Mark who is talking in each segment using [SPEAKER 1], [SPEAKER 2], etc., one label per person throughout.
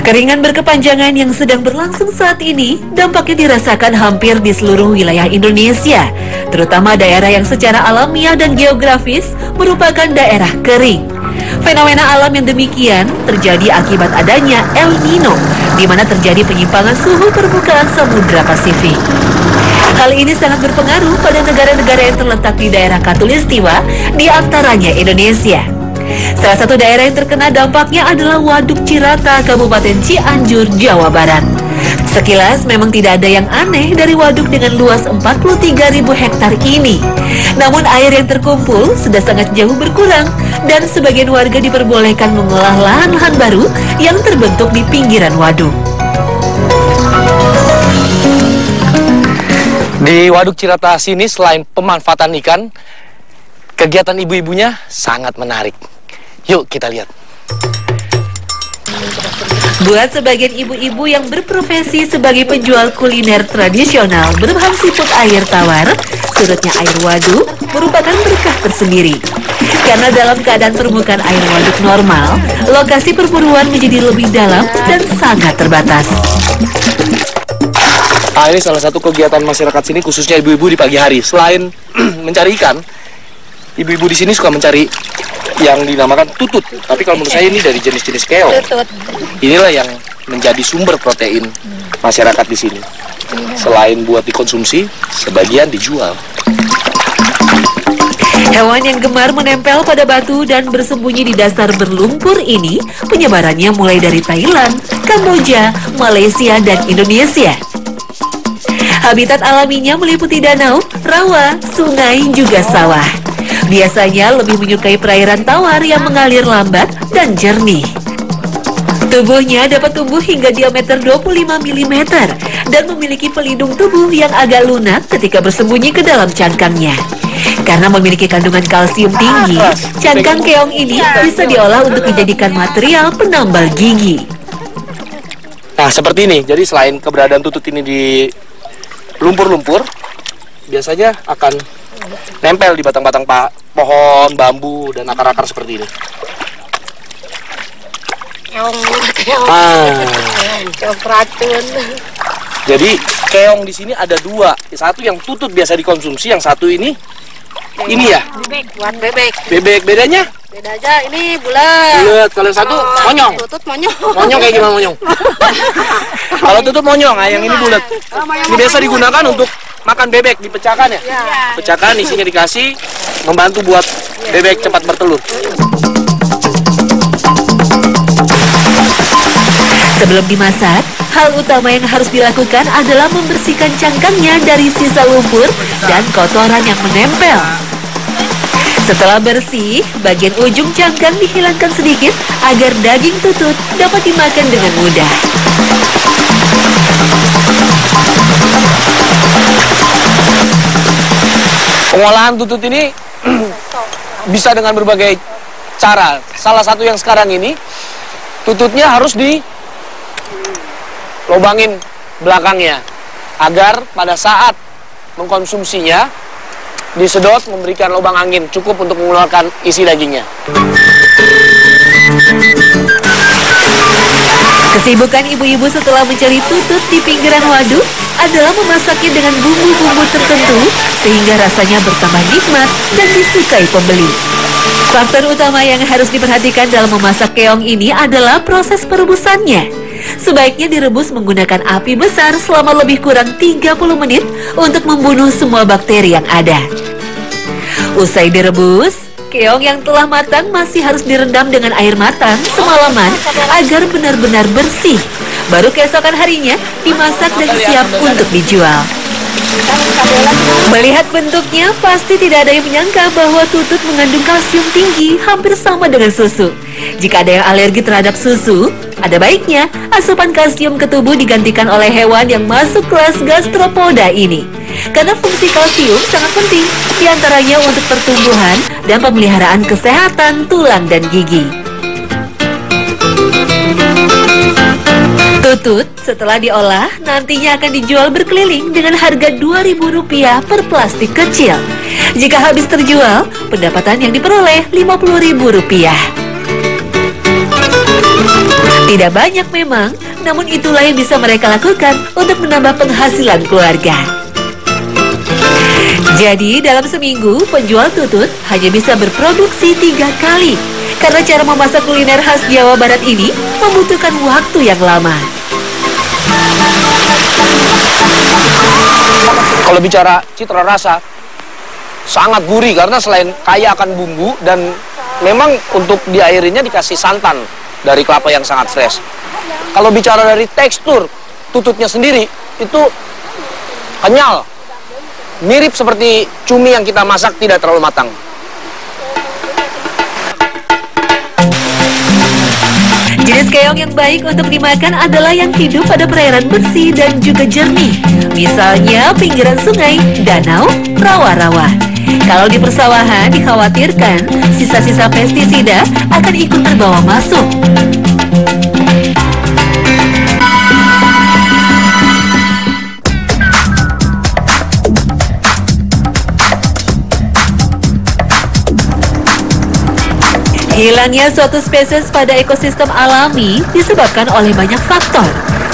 [SPEAKER 1] Kekeringan berkepanjangan yang sedang berlangsung saat ini dampaknya dirasakan hampir di seluruh wilayah Indonesia, terutama daerah yang secara alamiah dan geografis merupakan daerah kering. Fenomena alam yang demikian terjadi akibat adanya El Nino, di mana terjadi penyimpangan suhu permukaan Samudra Pasifik. Hal ini sangat berpengaruh pada negara-negara yang terletak di daerah Khatulistiwa, di antaranya Indonesia. Salah satu daerah yang terkena dampaknya adalah Waduk Cirata, Kabupaten Cianjur, Jawa Barat. Sekilas memang tidak ada yang aneh dari waduk dengan luas 43.000 hektar ini. Namun air yang terkumpul sudah sangat jauh berkurang dan sebagian warga diperbolehkan mengolah lahan-lahan baru yang terbentuk di pinggiran waduk.
[SPEAKER 2] Di Waduk Cirata sini selain pemanfaatan ikan, kegiatan ibu-ibunya sangat menarik. Yuk kita lihat.
[SPEAKER 1] Buat sebagian ibu-ibu yang berprofesi sebagai penjual kuliner tradisional berbahan siput air tawar, surutnya air waduk merupakan berkah tersendiri. Karena dalam keadaan permukaan air waduk normal, lokasi perburuan menjadi lebih dalam dan sangat terbatas.
[SPEAKER 2] Ini salah satu kegiatan masyarakat sini, khususnya ibu-ibu di pagi hari. Selain mencari ikan, ibu-ibu di sini suka mencari yang dinamakan tutut. Tapi kalau menurut saya ini dari jenis-jenis keong. Inilah yang menjadi sumber protein masyarakat di sini. Selain buat dikonsumsi, sebagian dijual.
[SPEAKER 1] Hewan yang gemar menempel pada batu dan bersembunyi di dasar berlumpur ini, penyebarannya mulai dari Thailand, Kamboja, Malaysia, dan Indonesia. Habitat alaminya meliputi danau, rawa, sungai, juga sawah. Biasanya lebih menyukai perairan tawar yang mengalir lambat dan jernih. Tubuhnya dapat tumbuh hingga diameter 25 mm dan memiliki pelindung tubuh yang agak lunak ketika bersembunyi ke dalam cangkangnya. Karena memiliki kandungan kalsium tinggi, cangkang keong ini bisa diolah untuk dijadikan material penambal gigi.
[SPEAKER 2] Nah, seperti ini. Jadi selain keberadaan tutut ini di lumpur-lumpur, biasanya akan nempel di batang-batang pohon, bambu, dan akar-akar seperti ini.
[SPEAKER 3] Keong racun.
[SPEAKER 2] Jadi keong di sini ada dua. Satu yang tutut biasa dikonsumsi, yang satu ini ya.
[SPEAKER 3] Bebek, buat bebek.
[SPEAKER 2] Bebek, bedanya?
[SPEAKER 3] Beda aja, ini bulat.
[SPEAKER 2] Bulat, kalau satu monyong.
[SPEAKER 3] Tutut monyong.
[SPEAKER 2] Monyong kayak gimana monyong? Kalau tutut monyong, yang ini bulat. Ini biasa digunakan untuk makan bebek, dipecahkan ya? Pecahkan, isinya dikasih, membantu buat bebek cepat bertelur.
[SPEAKER 1] Sebelum dimasak, hal utama yang harus dilakukan adalah membersihkan cangkangnya dari sisa lumpur dan kotoran yang menempel. Setelah bersih, bagian ujung cangkang dihilangkan sedikit agar daging tutut dapat dimakan dengan mudah.
[SPEAKER 2] Pengolahan tutut ini bisa dengan berbagai cara. Salah satu yang sekarang ini, tututnya harus dilobangin belakangnya agar pada saat mengkonsumsinya disedot, memberikan lubang angin cukup untuk mengeluarkan isi dagingnya.
[SPEAKER 1] Kesibukan ibu-ibu setelah mencari tutut di pinggiran waduk adalah memasaknya dengan bumbu-bumbu tertentu sehingga rasanya bertambah nikmat dan disukai pembeli. Faktor utama yang harus diperhatikan dalam memasak keong ini adalah proses perebusannya. Sebaiknya direbus menggunakan api besar selama lebih kurang 30 menit untuk membunuh semua bakteri yang ada. Usai direbus, keong yang telah matang masih harus direndam dengan air matang semalaman agar benar-benar bersih. Baru keesokan harinya dimasak dan siap untuk dijual. Melihat bentuknya, pasti tidak ada yang menyangka bahwa tutut mengandung kalsium tinggi hampir sama dengan susu. Jika ada yang alergi terhadap susu, ada baiknya asupan kalsium ke tubuh digantikan oleh hewan yang masuk kelas gastropoda ini. Karena fungsi kalsium sangat penting, diantaranya untuk pertumbuhan dan pemeliharaan kesehatan tulang dan gigi. Tutut setelah diolah nantinya akan dijual berkeliling dengan harga Rp2.000 per plastik kecil. Jika habis terjual, pendapatan yang diperoleh Rp50.000. Tidak banyak memang, namun itulah yang bisa mereka lakukan untuk menambah penghasilan keluarga. Jadi dalam seminggu penjual tutut hanya bisa berproduksi 3 kali karena cara memasak kuliner khas Jawa Barat ini membutuhkan waktu yang lama.
[SPEAKER 2] Kalau bicara citra rasa, sangat gurih karena selain kaya akan bumbu dan memang untuk diairinya dikasih santan dari kelapa yang sangat fresh. Kalau bicara dari tekstur tututnya sendiri itu kenyal. Mirip seperti cumi yang kita masak tidak terlalu matang.
[SPEAKER 1] Jenis keong yang baik untuk dimakan adalah yang hidup pada perairan bersih dan juga jernih. Misalnya pinggiran sungai, danau, rawa-rawa. Kalau di persawahan dikhawatirkan sisa-sisa pestisida akan ikut terbawa masuk. Hilangnya suatu spesies pada ekosistem alami disebabkan oleh banyak faktor.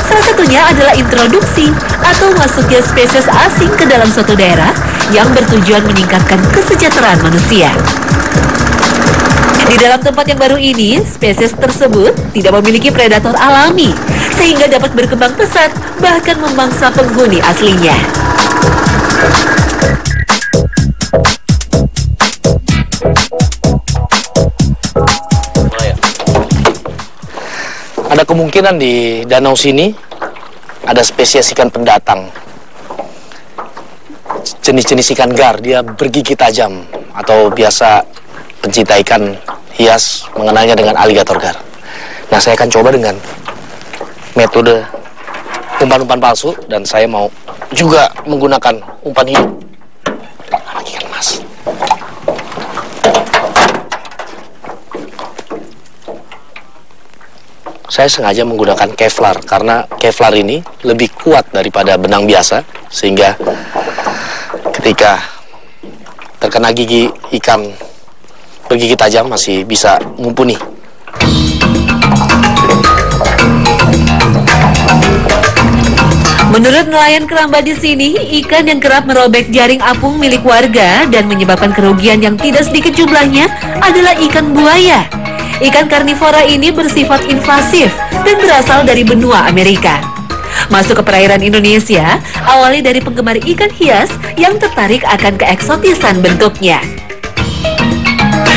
[SPEAKER 1] Salah satunya adalah introduksi atau masuknya spesies asing ke dalam suatu daerah yang bertujuan meningkatkan kesejahteraan manusia. Di dalam tempat yang baru ini, spesies tersebut tidak memiliki predator alami, sehingga dapat berkembang pesat bahkan memangsa penghuni aslinya.
[SPEAKER 2] Ada kemungkinan di danau sini ada spesies ikan pendatang. Jenis-jenis ikan gar, dia bergigi tajam atau biasa pencinta ikan hias mengenalnya dengan aligator gar. Nah, saya akan coba dengan metode umpan-umpan palsu dan saya mau juga menggunakan umpan hidup. Anak ikan mas. Saya sengaja menggunakan Kevlar karena Kevlar ini lebih kuat daripada benang biasa sehingga ketika terkena gigi ikan bergigi tajam masih bisa mumpuni.
[SPEAKER 1] Menurut nelayan keramba di sini, ikan yang kerap merobek jaring apung milik warga dan menyebabkan kerugian yang tidak sedikit jumlahnya adalah ikan buaya. Ikan karnivora ini bersifat invasif dan berasal dari benua Amerika. Masuk ke perairan Indonesia, awalnya dari penggemar ikan hias yang tertarik akan keeksotisan bentuknya.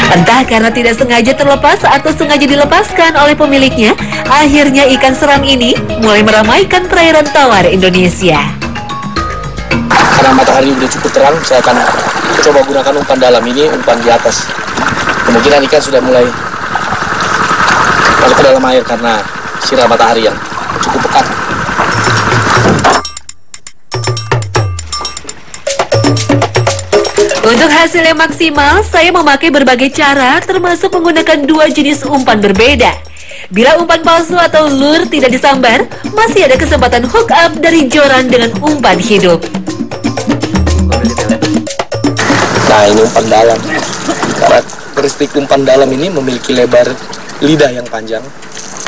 [SPEAKER 1] Entah karena tidak sengaja terlepas atau sengaja dilepaskan oleh pemiliknya, akhirnya ikan seram ini mulai meramaikan perairan tawar Indonesia.
[SPEAKER 2] Karena matahari sudah cukup terang, saya akan coba gunakan umpan dalam ini, umpan di atas. Kemungkinan ikan sudah mulai masuk ke dalam air karena sinar matahari yang cukup pekat.
[SPEAKER 1] Untuk hasil yang maksimal, saya memakai berbagai cara termasuk menggunakan 2 jenis umpan berbeda. Bila umpan palsu atau lure tidak disambar, masih ada kesempatan hook up dari joran dengan umpan hidup.
[SPEAKER 2] Nah, ini umpan dalam. Karakteristik umpan dalam ini memiliki lebar lidah yang panjang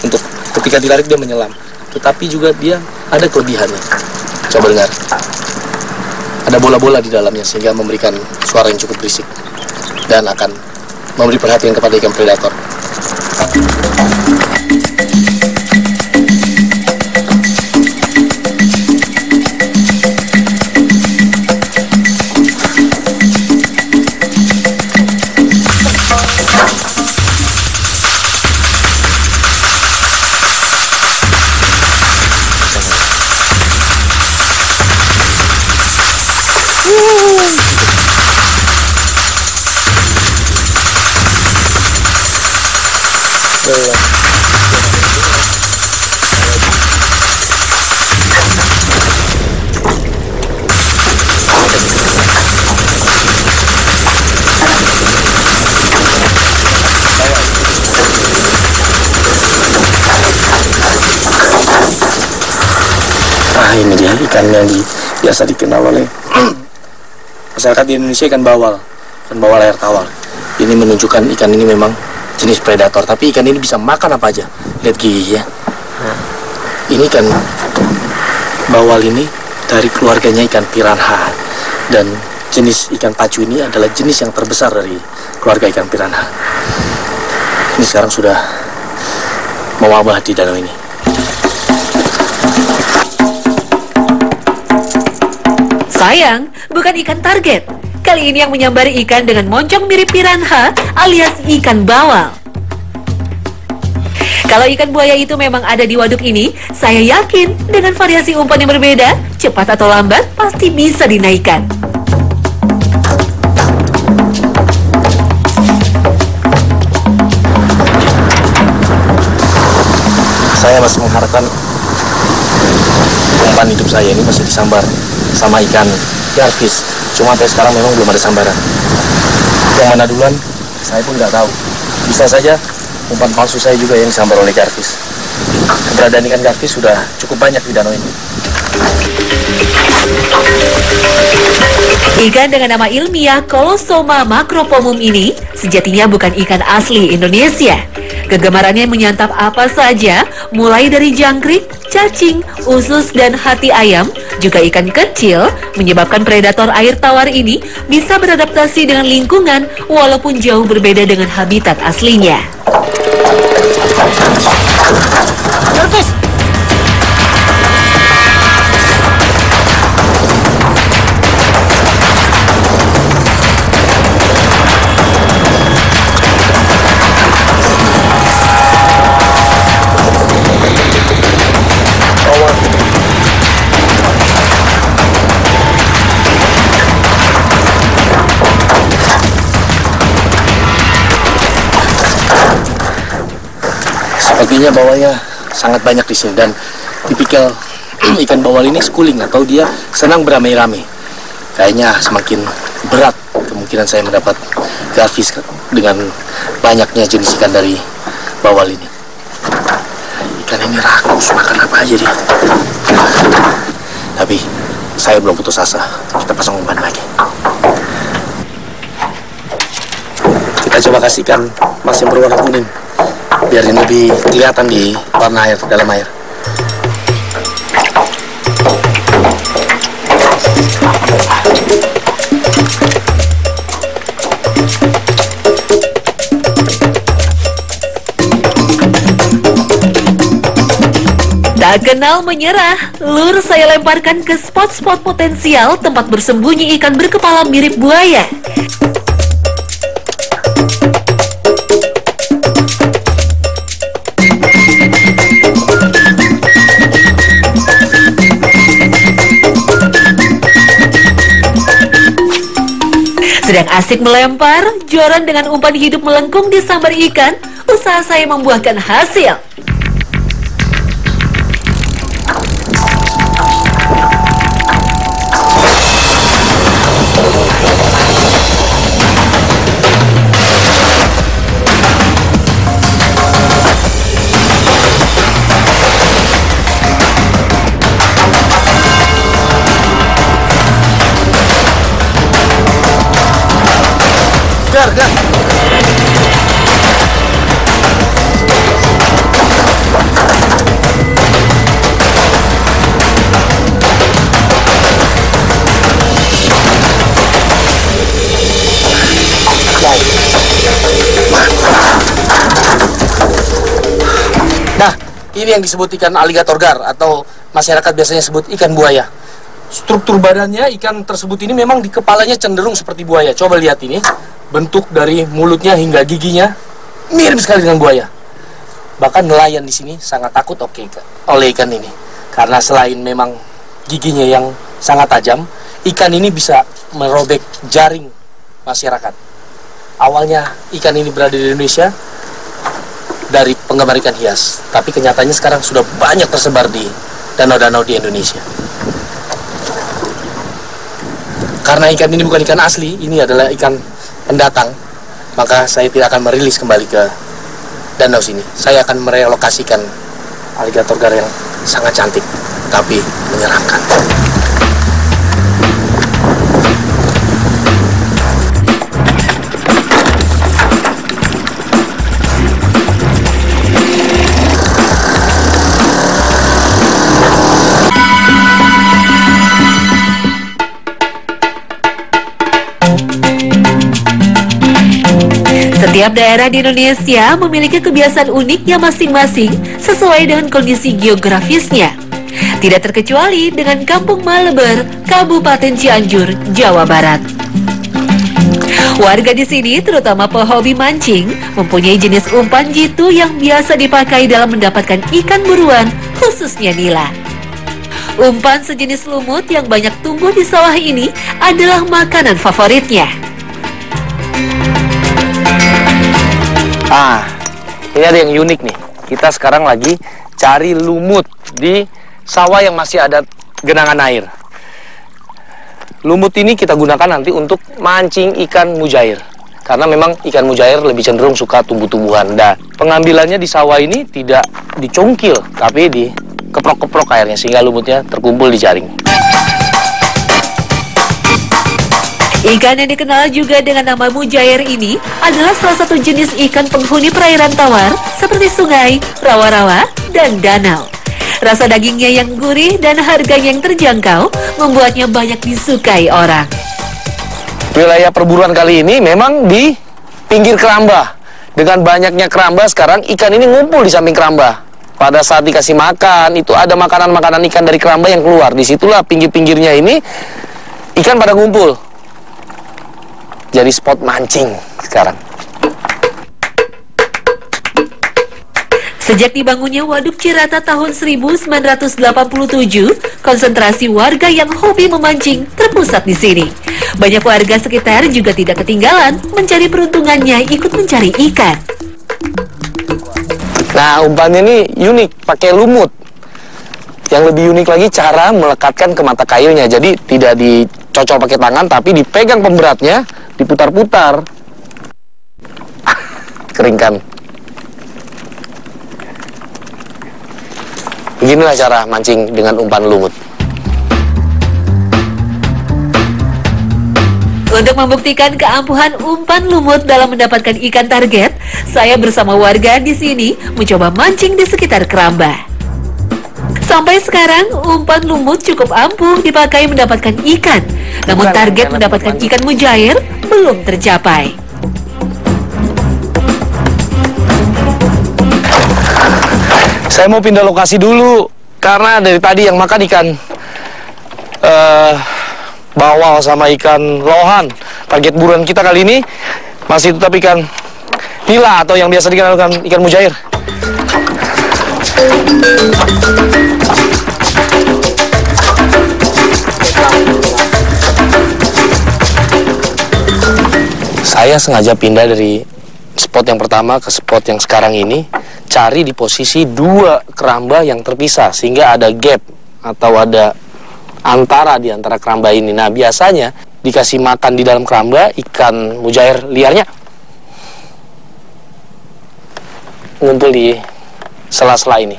[SPEAKER 2] untuk ketika ditarik dia menyelam, tetapi juga dia ada kelebihannya. Coba dengar, ada bola-bola di dalamnya sehingga memberikan suara yang cukup berisik dan akan memberi perhatian kepada ikan predator. Nah, ini dia ikan yang biasa dikenal oleh masyarakat di Indonesia, ikan bawal air tawar. Ini menunjukkan ikan ini memang jenis predator, tapi ikan ini bisa makan apa aja. Lihat giginya. Ini kan bawal ini dari keluarganya ikan piranha, dan jenis ikan pacu ini adalah jenis yang terbesar dari keluarga ikan piranha. Ini sekarang sudah mewabah di danau ini.
[SPEAKER 1] Sayang, bukan ikan target. Kali ini yang menyambari ikan dengan moncong mirip piranha alias ikan bawal. Kalau ikan buaya itu memang ada di waduk ini, saya yakin dengan variasi umpan yang berbeda, cepat atau lambat pasti bisa dinaikkan.
[SPEAKER 2] Saya masih mengharapkan umpan hidup saya ini masih disambar sama ikan garfish. Cuma sampai sekarang memang belum ada sambaran. Yang mana duluan, saya pun nggak tahu. Bisa saja umpan palsu saya juga yang disambar oleh garfish. Keberadaan ikan garfish sudah cukup banyak di danau ini.
[SPEAKER 1] Ikan dengan nama ilmiah Colosoma macropomum ini sejatinya bukan ikan asli Indonesia. Kegemarannya menyantap apa saja, mulai dari jangkrik, cacing, usus, dan hati ayam, juga ikan kecil, menyebabkan predator air tawar ini bisa beradaptasi dengan lingkungan walaupun jauh berbeda dengan habitat aslinya.
[SPEAKER 2] Sepertinya bawalnya sangat banyak di sini, dan tipikal ikan bawal ini schooling atau dia senang beramai-ramai. Kayaknya semakin berat kemungkinan saya mendapat garfish dengan banyaknya jenis ikan dari bawal ini. Ikan ini rakus, makan apa aja dia. Tapi saya belum putus asa. Kita pasang umpan lagi. Kita coba kasihkan mas yang berwarna kuning, biar ini lebih kelihatan di warna air, dalam air.
[SPEAKER 1] Tak kenal menyerah, lur saya lemparkan ke spot-spot potensial tempat bersembunyi ikan berkepala mirip buaya. Sedang asik melempar, Joran dengan umpan hidup melengkung di sambar ikan, usaha saya membuahkan hasil.
[SPEAKER 2] Gar. Nah, ini yang disebut ikan aligator gar, atau masyarakat biasanya sebut ikan buaya. Struktur badannya ikan tersebut ini memang di kepalanya cenderung seperti buaya. Coba lihat ini. Bentuk dari mulutnya hingga giginya mirip sekali dengan buaya. Bahkan nelayan di sini sangat takut oleh ikan ini, karena selain memang giginya yang sangat tajam, ikan ini bisa merobek jaring masyarakat. Awalnya ikan ini berada di Indonesia dari penggemar ikan hias, tapi kenyataannya sekarang sudah banyak tersebar di danau-danau di Indonesia. Karena ikan ini bukan ikan asli, ini adalah ikan pendatang, maka saya tidak akan merilis kembali ke danau sini. Saya akan merelokasikan aligator gar yang sangat cantik tapi menyeramkan.
[SPEAKER 1] Setiap daerah di Indonesia memiliki kebiasaan uniknya masing-masing sesuai dengan kondisi geografisnya. Tidak terkecuali dengan Kampung Maleber, Kabupaten Cianjur, Jawa Barat. Warga di sini, terutama pehobi mancing, mempunyai jenis umpan jitu yang biasa dipakai dalam mendapatkan ikan buruan, khususnya nila. Umpan sejenis lumut yang banyak tumbuh di sawah ini adalah makanan favoritnya.
[SPEAKER 2] Ini ada yang unik nih. Kita sekarang lagi cari lumut di sawah yang masih ada genangan air. Lumut ini kita gunakan nanti untuk mancing ikan mujair. Karena memang ikan mujair lebih cenderung suka tumbuh-tumbuhan. Dan pengambilannya di sawah ini tidak dicongkil, tapi dikeprok-keprok airnya sehingga lumutnya terkumpul di jaring.
[SPEAKER 1] Ikan yang dikenal juga dengan nama mujair ini adalah salah satu jenis ikan penghuni perairan tawar seperti sungai, rawa-rawa, dan danau. Rasa dagingnya yang gurih dan harganya yang terjangkau membuatnya banyak disukai orang.
[SPEAKER 2] Wilayah perburuan kali ini memang di pinggir keramba. Dengan banyaknya keramba sekarang ikan ini ngumpul di samping keramba. Pada saat dikasih makan itu ada makanan-makanan ikan dari keramba yang keluar. Disitulah pinggir-pinggirnya ini ikan pada ngumpul. Jadi spot mancing sekarang.
[SPEAKER 1] Sejak dibangunnya Waduk Cirata tahun 1987, konsentrasi warga yang hobi memancing terpusat di sini. Banyak warga sekitar juga tidak ketinggalan mencari peruntungannya ikut mencari ikan.
[SPEAKER 2] Nah, umpannya ini unik, pakai lumut. Yang lebih unik lagi cara melekatkan ke mata kailnya. Jadi tidak dicocol pakai tangan, tapi dipegang pemberatnya, diputar-putar. Keringkan. Beginilah cara mancing dengan umpan lumut.
[SPEAKER 1] Untuk membuktikan keampuhan umpan lumut dalam mendapatkan ikan target, saya bersama warga di sini mencoba mancing di sekitar keramba. Sampai sekarang, umpan lumut cukup ampuh dipakai mendapatkan ikan. Namun target mendapatkan ikan mujair belum tercapai.
[SPEAKER 2] Saya mau pindah lokasi dulu karena dari tadi yang makan ikan bawal sama ikan lohan. Target buruan kita kali ini masih tetap ikan nila atau yang biasa dikenal ikan mujair. Saya sengaja pindah dari spot yang pertama ke spot yang sekarang ini, cari di posisi dua keramba yang terpisah sehingga ada gap atau ada antara di antara keramba ini. Nah, biasanya dikasih makan di dalam keramba ikan mujair liarnya ngumpul di sela-sela ini.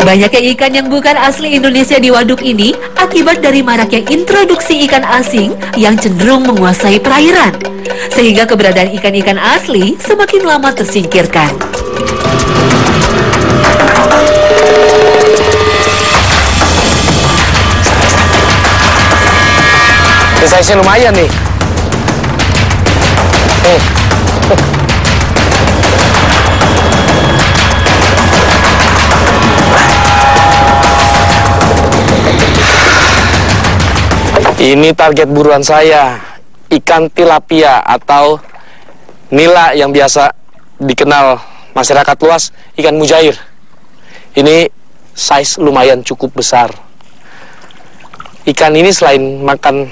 [SPEAKER 1] Banyaknya ikan yang bukan asli Indonesia di waduk ini akibat dari maraknya introduksi ikan asing yang cenderung menguasai perairan, sehingga keberadaan ikan-ikan asli semakin lama tersingkirkan.
[SPEAKER 2] Size-nya lumayan nih. Ini target buruan saya, ikan tilapia atau nila yang biasa dikenal masyarakat luas ikan mujair. Ini size lumayan cukup besar. Ikan ini selain makan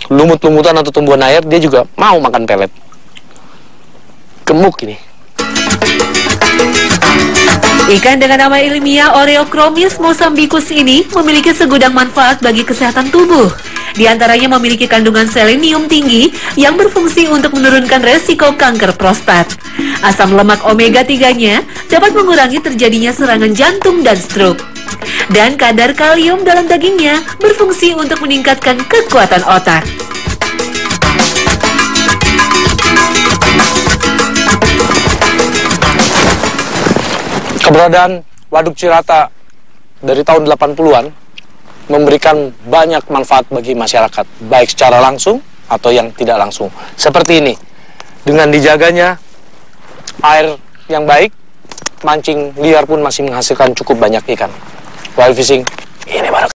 [SPEAKER 2] lumut-lumutan atau tumbuhan air, dia juga mau makan pelet. Gemuk ini.
[SPEAKER 1] Ikan dengan nama ilmiah Oreochromis mosambicus ini memiliki segudang manfaat bagi kesehatan tubuh. Di antaranya memiliki kandungan selenium tinggi yang berfungsi untuk menurunkan resiko kanker prostat. Asam lemak omega 3-nya dapat mengurangi terjadinya serangan jantung dan stroke. Dan kadar kalium dalam dagingnya berfungsi untuk meningkatkan kekuatan otak.
[SPEAKER 2] Keberadaan Waduk Cirata dari tahun 80-an memberikan banyak manfaat bagi masyarakat, baik secara langsung atau yang tidak langsung. Seperti ini, dengan dijaganya air yang baik, mancing liar pun masih menghasilkan cukup banyak ikan. Wild fishing, ini baru